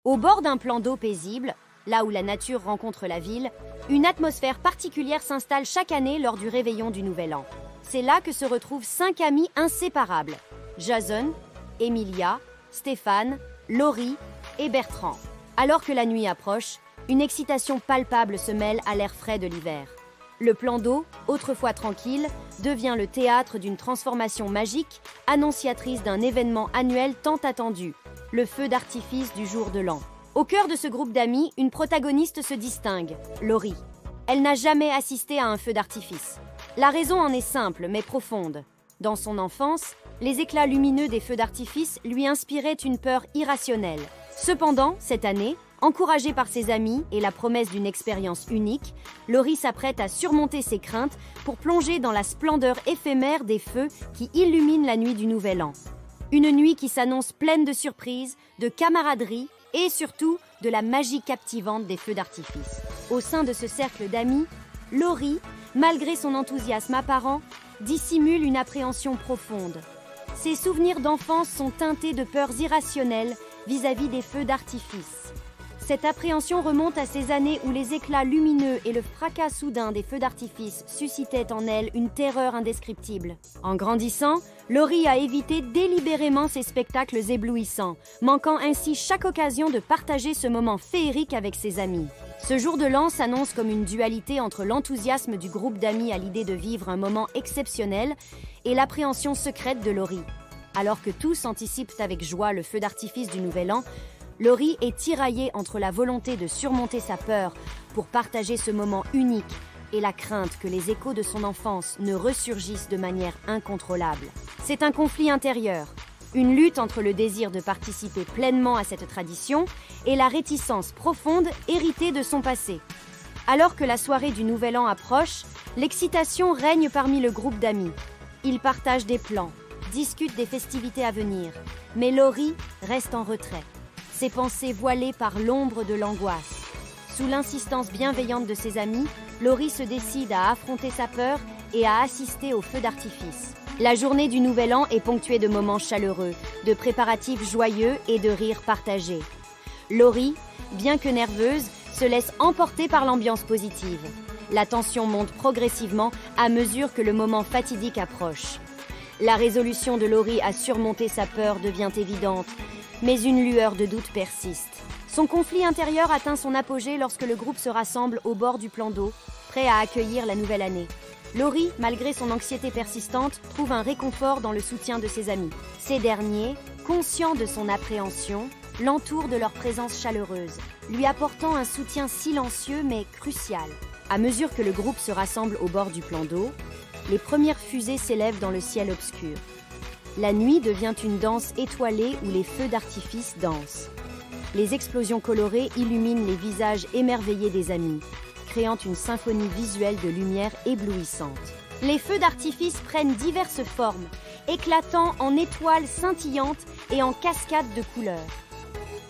Au bord d'un plan d'eau paisible, là où la nature rencontre la ville, une atmosphère particulière s'installe chaque année lors du réveillon du Nouvel An. C'est là que se retrouvent 5 amis inséparables: Jason, Emilia, Stéphane, Laurie et Bertrand. Alors que la nuit approche, une excitation palpable se mêle à l'air frais de l'hiver. Le plan d'eau, autrefois tranquille, devient le théâtre d'une transformation magique, annonciatrice d'un événement annuel tant attendu, le feu d'artifice du jour de l'an. Au cœur de ce groupe d'amis, une protagoniste se distingue, Laurie. Elle n'a jamais assisté à un feu d'artifice. La raison en est simple mais profonde. Dans son enfance, les éclats lumineux des feux d'artifice lui inspiraient une peur irrationnelle. Cependant, cette année, encouragée par ses amis et la promesse d'une expérience unique, Laurie s'apprête à surmonter ses craintes pour plonger dans la splendeur éphémère des feux qui illuminent la nuit du Nouvel An. Une nuit qui s'annonce pleine de surprises, de camaraderie et surtout de la magie captivante des feux d'artifice. Au sein de ce cercle d'amis, Laurie, malgré son enthousiasme apparent, dissimule une appréhension profonde. Ses souvenirs d'enfance sont teintés de peurs irrationnelles vis-à-vis des feux d'artifice. Cette appréhension remonte à ces années où les éclats lumineux et le fracas soudain des feux d'artifice suscitaient en elle une terreur indescriptible. En grandissant, Laurie a évité délibérément ces spectacles éblouissants, manquant ainsi chaque occasion de partager ce moment féerique avec ses amis. Ce jour de l'an s'annonce comme une dualité entre l'enthousiasme du groupe d'amis à l'idée de vivre un moment exceptionnel et l'appréhension secrète de Laurie. Alors que tous anticipent avec joie le feu d'artifice du Nouvel An, Laurie est tiraillée entre la volonté de surmonter sa peur pour partager ce moment unique et la crainte que les échos de son enfance ne ressurgissent de manière incontrôlable. C'est un conflit intérieur, une lutte entre le désir de participer pleinement à cette tradition et la réticence profonde héritée de son passé. Alors que la soirée du Nouvel An approche, l'excitation règne parmi le groupe d'amis. Ils partagent des plans, discutent des festivités à venir, mais Laurie reste en retrait, ses pensées voilées par l'ombre de l'angoisse. Sous l'insistance bienveillante de ses amis, Laurie se décide à affronter sa peur et à assister au feu d'artifice. La journée du Nouvel An est ponctuée de moments chaleureux, de préparatifs joyeux et de rires partagés. Laurie, bien que nerveuse, se laisse emporter par l'ambiance positive. La tension monte progressivement à mesure que le moment fatidique approche. La résolution de Laurie à surmonter sa peur devient évidente, mais une lueur de doute persiste. Son conflit intérieur atteint son apogée lorsque le groupe se rassemble au bord du plan d'eau, prêt à accueillir la nouvelle année. Laurie, malgré son anxiété persistante, trouve un réconfort dans le soutien de ses amis. Ces derniers, conscients de son appréhension, l'entourent de leur présence chaleureuse, lui apportant un soutien silencieux mais crucial. À mesure que le groupe se rassemble au bord du plan d'eau, les premières fusées s'élèvent dans le ciel obscur. La nuit devient une danse étoilée où les feux d'artifice dansent. Les explosions colorées illuminent les visages émerveillés des amis, créant une symphonie visuelle de lumière éblouissante. Les feux d'artifice prennent diverses formes, éclatant en étoiles scintillantes et en cascades de couleurs.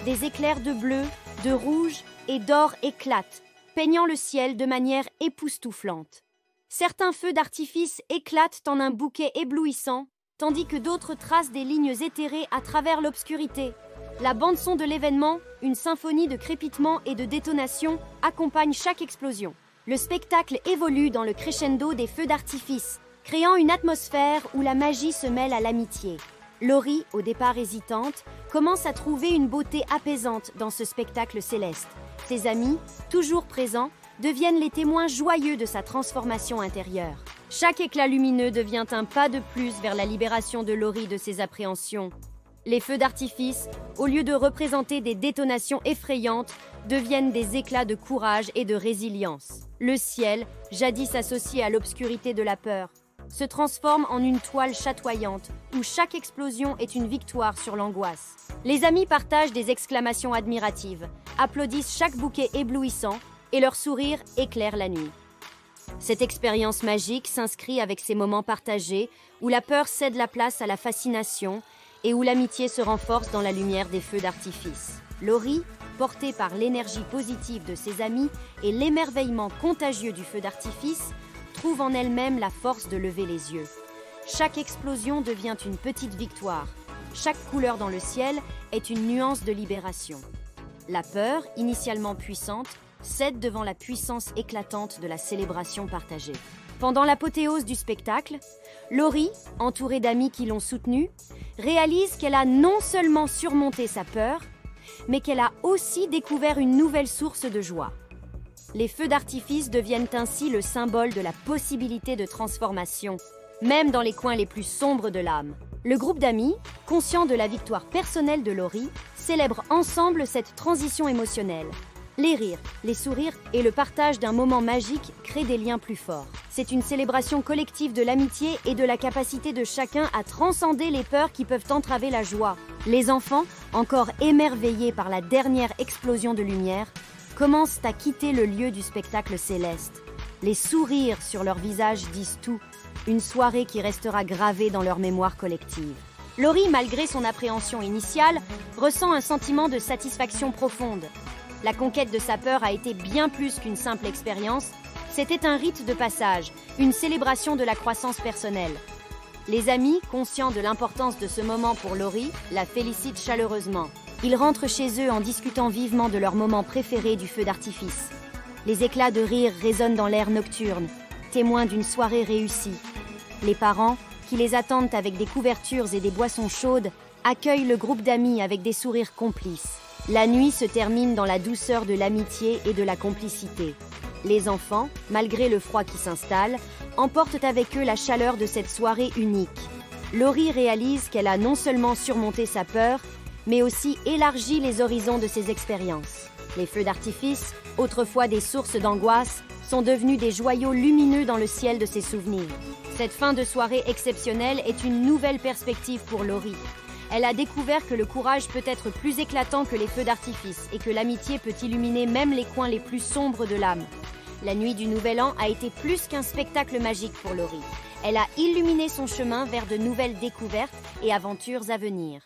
Des éclairs de bleu, de rouge et d'or éclatent, peignant le ciel de manière époustouflante. Certains feux d'artifice éclatent en un bouquet éblouissant, tandis que d'autres tracent des lignes éthérées à travers l'obscurité. La bande-son de l'événement, une symphonie de crépitements et de détonations, accompagne chaque explosion. Le spectacle évolue dans le crescendo des feux d'artifice, créant une atmosphère où la magie se mêle à l'amitié. Laurie, au départ hésitante, commence à trouver une beauté apaisante dans ce spectacle céleste. Ses amis, toujours présents, deviennent les témoins joyeux de sa transformation intérieure. Chaque éclat lumineux devient un pas de plus vers la libération de Laurie de ses appréhensions. Les feux d'artifice, au lieu de représenter des détonations effrayantes, deviennent des éclats de courage et de résilience. Le ciel, jadis associé à l'obscurité de la peur, se transforme en une toile chatoyante où chaque explosion est une victoire sur l'angoisse. Les amis partagent des exclamations admiratives, applaudissent chaque bouquet éblouissant et leur sourire éclaire la nuit. Cette expérience magique s'inscrit avec ces moments partagés où la peur cède la place à la fascination et où l'amitié se renforce dans la lumière des feux d'artifice. Laurie, portée par l'énergie positive de ses amis et l'émerveillement contagieux du feu d'artifice, trouve en elle-même la force de lever les yeux. Chaque explosion devient une petite victoire. Chaque couleur dans le ciel est une nuance de libération. La peur, initialement puissante, cède devant la puissance éclatante de la célébration partagée. Pendant l'apothéose du spectacle, Laurie, entourée d'amis qui l'ont soutenue, réalise qu'elle a non seulement surmonté sa peur, mais qu'elle a aussi découvert une nouvelle source de joie. Les feux d'artifice deviennent ainsi le symbole de la possibilité de transformation, même dans les coins les plus sombres de l'âme. Le groupe d'amis, conscient de la victoire personnelle de Laurie, célèbre ensemble cette transition émotionnelle. Les rires, les sourires et le partage d'un moment magique créent des liens plus forts. C'est une célébration collective de l'amitié et de la capacité de chacun à transcender les peurs qui peuvent entraver la joie. Les enfants, encore émerveillés par la dernière explosion de lumière, commencent à quitter le lieu du spectacle céleste. Les sourires sur leurs visages disent tout, une soirée qui restera gravée dans leur mémoire collective. Laurie, malgré son appréhension initiale, ressent un sentiment de satisfaction profonde. La conquête de sa peur a été bien plus qu'une simple expérience, c'était un rite de passage, une célébration de la croissance personnelle. Les amis, conscients de l'importance de ce moment pour Laurie, la félicitent chaleureusement. Ils rentrent chez eux en discutant vivement de leur moment préféré du feu d'artifice. Les éclats de rire résonnent dans l'air nocturne, témoins d'une soirée réussie. Les parents, qui les attendent avec des couvertures et des boissons chaudes, accueillent le groupe d'amis avec des sourires complices. La nuit se termine dans la douceur de l'amitié et de la complicité. Les enfants, malgré le froid qui s'installe, emportent avec eux la chaleur de cette soirée unique. Laurie réalise qu'elle a non seulement surmonté sa peur, mais aussi élargi les horizons de ses expériences. Les feux d'artifice, autrefois des sources d'angoisse, sont devenus des joyaux lumineux dans le ciel de ses souvenirs. Cette fin de soirée exceptionnelle est une nouvelle perspective pour Laurie. Elle a découvert que le courage peut être plus éclatant que les feux d'artifice et que l'amitié peut illuminer même les coins les plus sombres de l'âme. La nuit du Nouvel An a été plus qu'un spectacle magique pour Laurie. Elle a illuminé son chemin vers de nouvelles découvertes et aventures à venir.